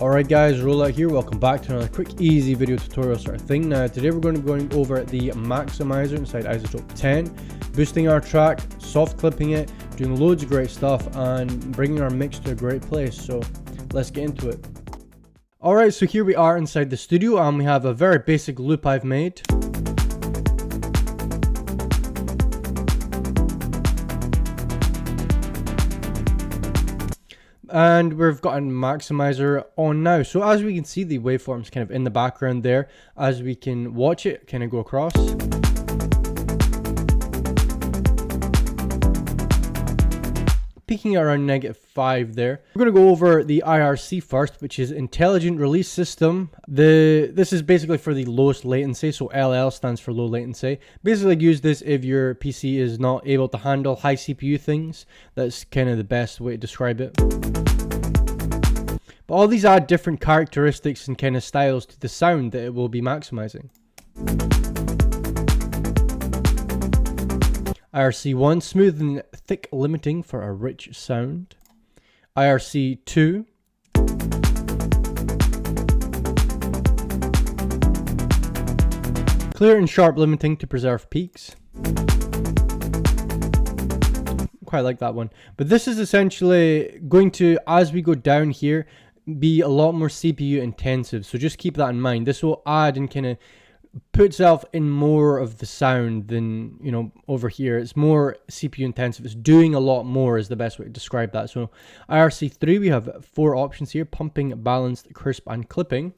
Alright guys, Rxllout here, welcome back to another quick easy video tutorial sort of thing. Now today we're going to be going over the Maximiser inside Isotope 10, boosting our track, soft clipping it, doing loads of great stuff and bringing our mix to a great place, so let's get into it. Alright, so here we are inside the studio and we have a very basic loop I've made. And we've got a maximizer on now. So as we can see, the waveform's kind of in the background there. As we can watch it kind of go across. Peaking at around -5 there. We're going to go over the IRC first, which is Intelligent Release System. This is basically for the lowest latency, so LL stands for low latency. Basically use this if your PC is not able to handle high CPU things. That's kind of the best way to describe it. But all these add different characteristics and kind of styles to the sound that it will be maximizing. IRC1, smooth and thick limiting for a rich sound. IRC2, clear and sharp limiting to preserve peaks. Quite like that one. But this is essentially going to, as we go down here, be a lot more CPU intensive. So just keep that in mind. This will add and kind of put itself in more of the sound than, you know, over here. It's more CPU intensive. It's doing a lot more is the best way to describe that. So IRC3, we have 4 options here: pumping, balanced, crisp, and clipping.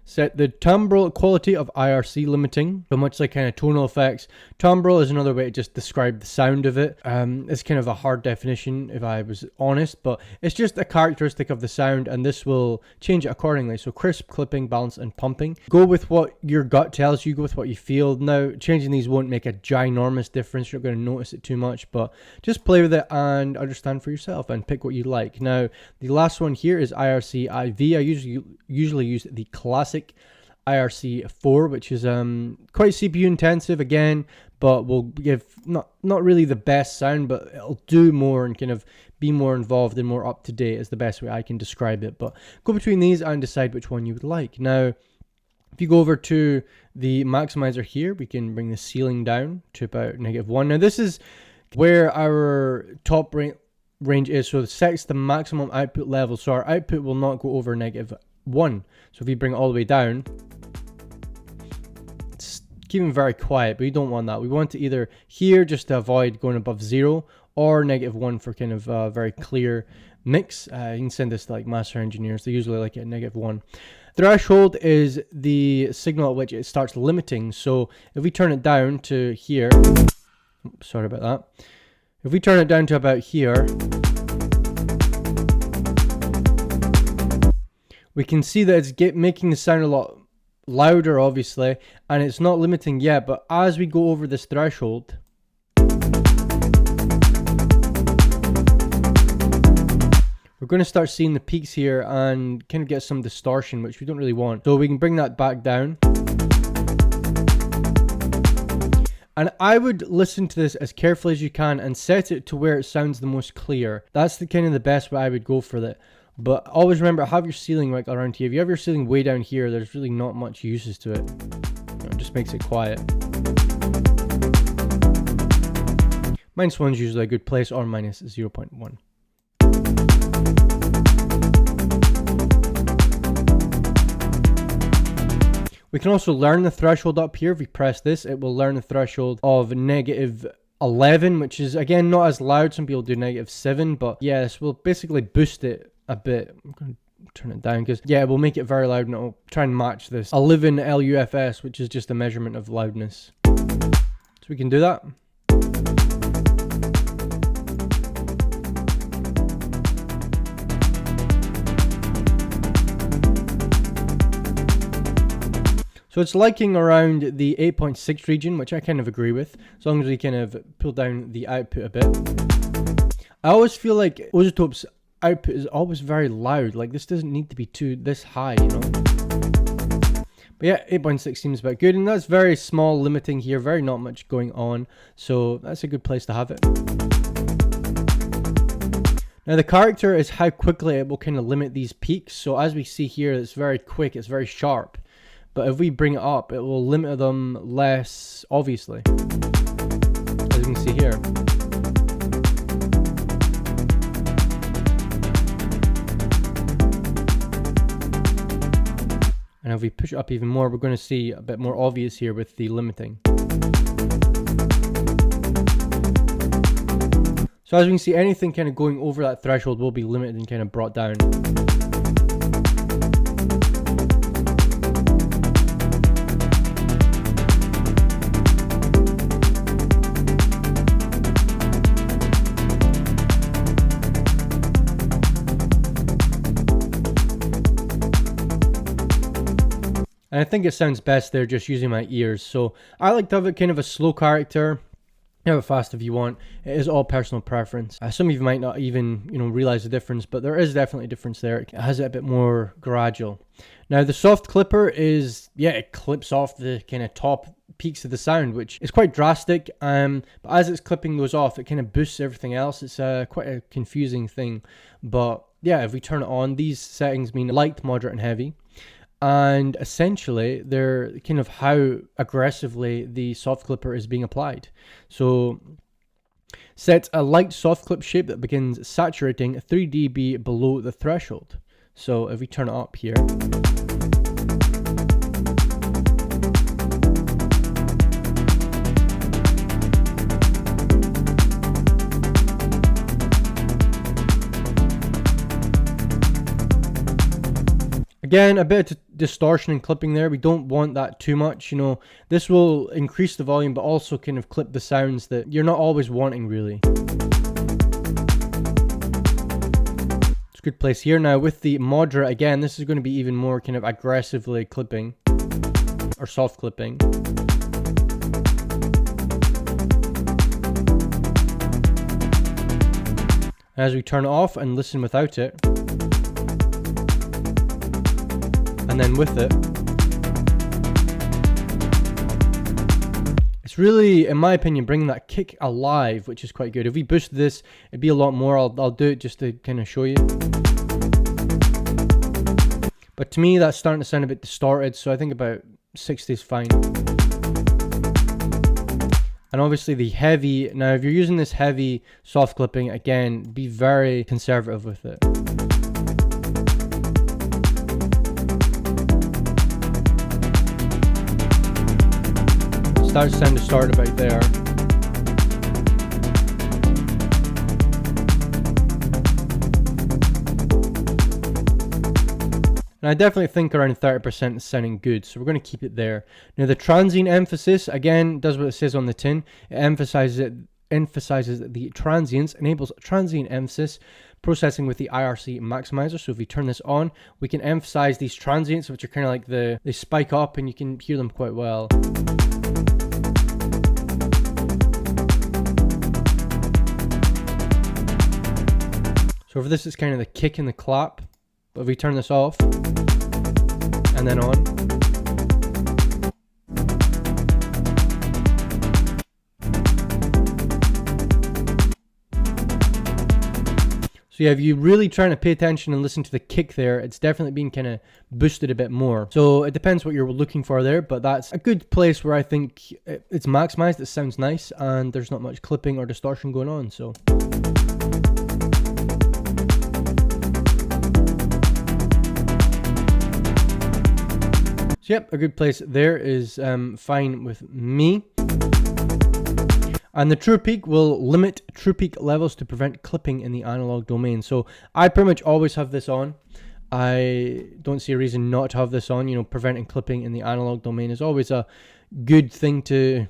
Set the timbral quality of IRC limiting. So much like kind of tonal effects, timbral is another way to just describe the sound of it. It's kind of a hard definition if I was honest, but it's just a characteristic of the sound and this will change it accordingly. So crisp, clipping, balance, and pumping. Go with what your gut tells you, go with what you feel. Now, changing these won't make a ginormous difference. You're not going to notice it too much, but just play with it and understand for yourself and pick what you like. Now, the last one here is IRC IV. I usually use the classic IRC4, which is quite CPU intensive again, but will give not really the best sound, but it'll do more and kind of be more involved and more up to date is the best way I can describe it. But go between these and decide which one you would like. Now, if you go over to the maximizer here, we can bring the ceiling down to about -1. Now this is where our top range is, so it sets the maximum output level, so our output will not go over -1. So if you bring it all the way down, it's keeping very quiet, but we don't want that. We want it either here just to avoid going above 0, or -1 for kind of a very clear mix. You can send this to like master engineers. They usually like it at -1. Threshold is the signal at which it starts limiting. So if we turn it down to here, sorry about that. If we turn it down to about here, we can see that it's making the sound a lot louder, obviously, and it's not limiting yet, but as we go over this threshold, we're going to start seeing the peaks here and kind of get some distortion, which we don't really want. So we can bring that back down. And I would listen to this as carefully as you can and set it to where it sounds the most clear. That's the kind of the best way I would go for that. But always remember, have your ceiling like around here. If you have your ceiling way down here, there's really not much uses to it. It just makes it quiet. -1 is usually a good place, or -0.1. We can also learn the threshold up here. If we press this, it will learn the threshold of -11, which is, again, not as loud. Some people do -7, but yeah, this will basically boost it a bit. I'm going to turn it down because, yeah, it will make it very loud and it'll try and match this 11 LUFS, which is just a measurement of loudness. So we can do that. So it's liking around the 8.6 region, which I kind of agree with, as long as we kind of pull down the output a bit. I always feel like Isotope's output is always very loud. Like, this doesn't need to be this high, you know. But yeah, 8.6 seems about good, and that's very small limiting here, very not much going on, so that's a good place to have it. Now the character is how quickly it will kind of limit these peaks. So as we see here, it's very quick, it's very sharp. But if we bring it up, it will limit them less obviously, as you can see here. And if we push it up even more, we're going to see a bit more obvious here with the limiting. So as we can see, anything kind of going over that threshold will be limited and kind of brought down. And I think it sounds best there just using my ears. So I like to have it kind of a slow character. You have it fast if you want. It is all personal preference. Some of you might not even, realize the difference, but there is definitely a difference there. It has it a bit more gradual. Now the soft clipper is, it clips off the kind of top peaks of the sound, which is quite drastic. But as it's clipping those off, it kind of boosts everything else. It's quite a confusing thing. But yeah, if we turn it on, these settings mean light, moderate, and heavy. And essentially they're kind of how aggressively the soft clipper is being applied. So set a light soft clip shape that begins saturating 3 dB below the threshold. So if we turn it up here, again, a bit of distortion and clipping there. We don't want that too much. This will increase the volume, but also kind of clip the sounds that you're not always wanting, really. It's a good place here. Now with the moderate, again, this is going to be even more kind of aggressively clipping, or soft clipping. As we turn it off and listen without it, and then with it, it's really, in my opinion, bringing that kick alive, which is quite good. If we boost this, it'd be a lot more. I'll do it just to kind of show you. But to me, that's starting to sound a bit distorted, so I think about 60 is fine. And obviously the heavy, now if you're using this heavy soft clipping, again, be very conservative with it. Starts to sound distorted about there. And I definitely think around 30% is sounding good, so we're going to keep it there. Now the transient emphasis, again, does what it says on the tin. It emphasizes the transients, enables transient emphasis processing with the Rxllout Maximiser. So if we turn this on, we can emphasize these transients, which are kind of like they spike up and you can hear them quite well. So for this, it's kind of the kick and the clap. But if we turn this off and then on, so yeah, if you're really trying to pay attention and listen to the kick there, it's definitely being kind of boosted a bit more. So it depends what you're looking for there, but that's a good place where I think it's maximized, it sounds nice, and there's not much clipping or distortion going on. So yep, a good place there is fine with me. And the true peak will limit true peak levels to prevent clipping in the analog domain. So I pretty much always have this on. I don't see a reason not to have this on. Preventing clipping in the analog domain is always a good thing to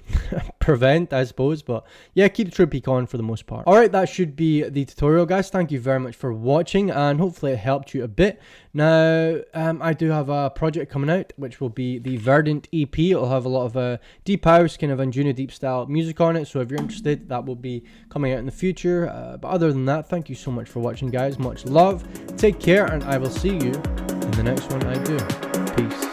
prevent, I suppose. But yeah, keep the true peak on for the most part. Alright, that should be the tutorial, guys. Thank you very much for watching, and hopefully it helped you a bit. Now, I do have a project coming out, which will be the Verdant EP. It'll have a lot of deep house, kind of Anjuna deep style music on it. So if you're interested, that will be coming out in the future. But other than that, thank you so much for watching, guys. Much love. Take care, and I will see you in the next one I do. Peace.